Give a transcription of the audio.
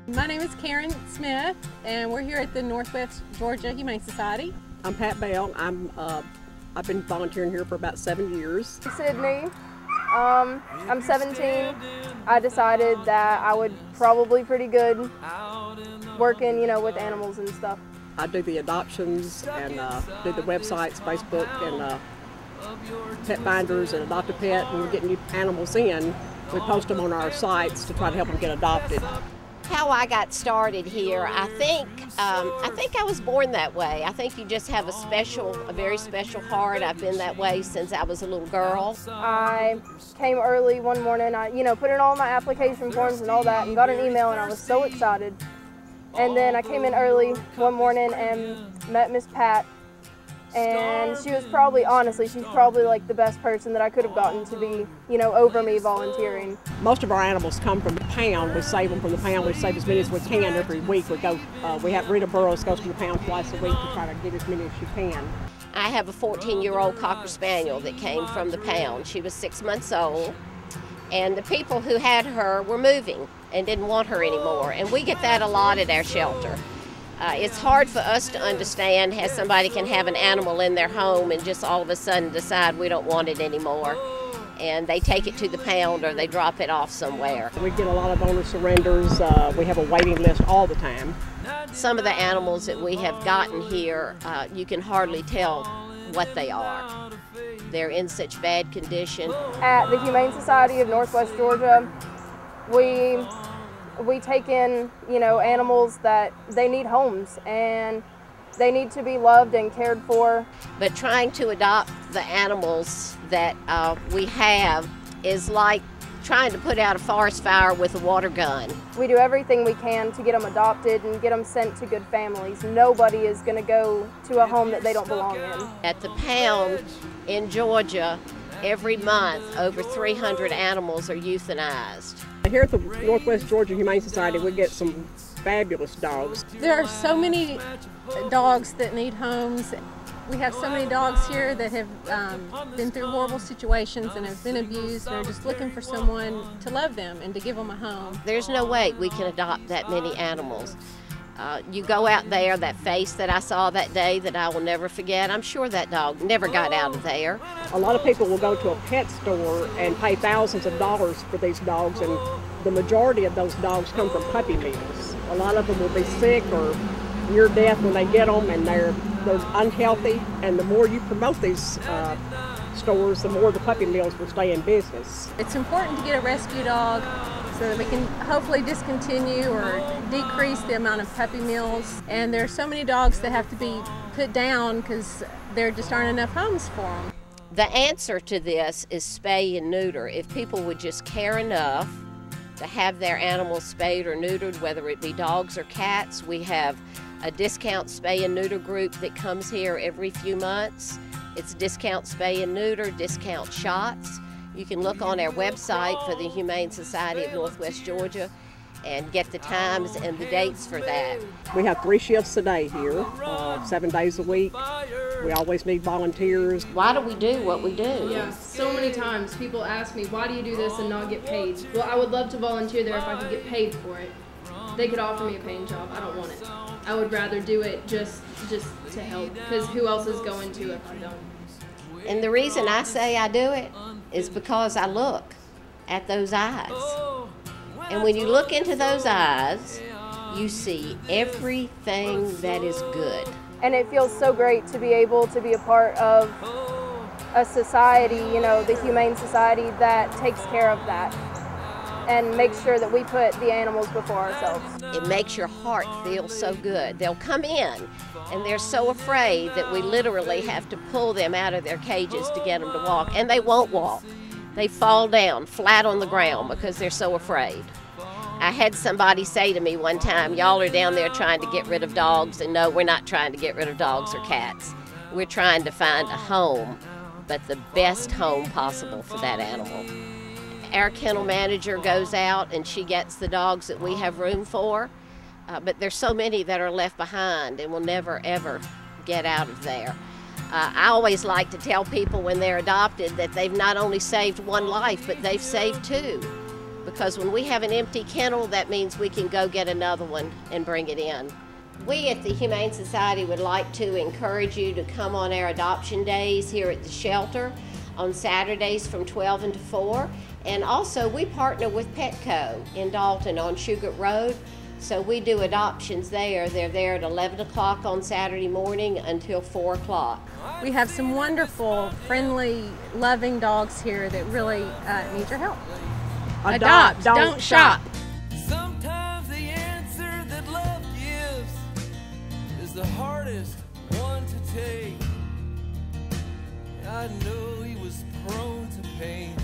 My name is Karen Smith, and we're here at the Northwest Georgia Humane Society. I'm Pat Bell. I've been volunteering here for about 7 years. Sydney. I'm 17. I decided that I would probably pretty good working, with animals and stuff. I do the adoptions and do the websites, Facebook, and pet finders and adopt a pet. When we're getting new animals in, we post them on our sites to try to help them get adopted. How I got started here, I think I was born that way. I think you just have a very special heart. I've been that way since I was a little girl. I came early one morning. I, put in all my application forms and all that, and got an email, and I was so excited. And then I came in early one morning and met Miss Pat, and she was honestly, she's probably like the best person that I could have gotten to be, over me volunteering. Most of our animals come from the pound. We save them from the pound. We save as many as we can every week. We have Rita Burrows goes to the pound twice a week to try to get as many as she can. I have a 14-year-old Cocker Spaniel that came from the pound. She was 6 months old, and the people who had her were moving and didn't want her anymore, and we get that a lot at our shelter. It's hard for us to understand how somebody can have an animal in their home and just all of a sudden decide we don't want it anymore, and they take it to the pound or they drop it off somewhere. We get a lot of owner surrenders. We have a waiting list all the time. Some of the animals that we have gotten here, you can hardly tell what they are. They're in such bad condition. At the Humane Society of Northwest Georgia, we take in, animals that they need homes and they need to be loved and cared for. But trying to adopt the animals that we have is like trying to put out a forest fire with a water gun. We do everything we can to get them adopted and get them sent to good families. Nobody is going to go to a home that they don't belong in. At the pound in Georgia, every month over 300 animals are euthanized. Here at the Northwest Georgia Humane Society, we get some fabulous dogs. There are so many dogs that need homes. We have so many dogs here that have been through horrible situations and have been abused and are just looking for someone to love them and to give them a home. There's no way we can adopt that many animals. You go out there, that face that I saw that day that I will never forget, I'm sure that dog never got out of there. A lot of people will go to a pet store and pay thousands of dollars for these dogs, and the majority of those dogs come from puppy mills. A lot of them will be sick or near death when they get them, and they're unhealthy, and the more you promote these stores, the more the puppy mills will stay in business. It's important to get a rescue dog so that we can hopefully discontinue or decrease the amount of puppy mills. And there are so many dogs that have to be put down because there just aren't enough homes for them. The answer to this is spay and neuter. If people would just care enough to have their animals spayed or neutered, whether it be dogs or cats, we have a discount spay and neuter group that comes here every few months. It's discount spay and neuter, discount shots. You can look on our website for the Humane Society of Northwest Georgia and get the times and the dates for that. We have 3 shifts a day here, 7 days a week. We always need volunteers. Why do we do what we do? Yeah, so many times people ask me, why do you do this and not get paid? Well, I would love to volunteer there if I could get paid for it. They could offer me a paying job. I don't want it. I would rather do it just to help, because who else is going to if I don't? And the reason I say I do it is because I look at those eyes. And when you look into those eyes, you see everything that is good. And it feels so great to be able to be a part of a society, the Humane Society, that takes care of that and makes sure that we put the animals before ourselves. It makes your heart feel so good. They'll come in and they're so afraid that we literally have to pull them out of their cages to get them to walk, and they won't walk. They fall down flat on the ground because they're so afraid. I had somebody say to me one time, y'all are down there trying to get rid of dogs, and no, we're not trying to get rid of dogs or cats. We're trying to find a home, but the best home possible for that animal. Our kennel manager goes out and she gets the dogs that we have room for, but there's so many that are left behind and will never ever get out of there. I always like to tell people when they're adopted that they've not only saved one life, but they've saved two. because when we have an empty kennel, that means we can go get another one and bring it in. We at the Humane Society would like to encourage you to come on our adoption days here at the shelter on Saturdays from 12 until 4. And also we partner with Petco in Dalton on Sugar Road. So we do adoptions there. They're there at 11 o'clock on Saturday morning until 4 o'clock. We have some wonderful, friendly, loving dogs here that really need your help. Adopt, don't shop. Sometimes the answer that love gives is the hardest one to take. I know he was prone to pain.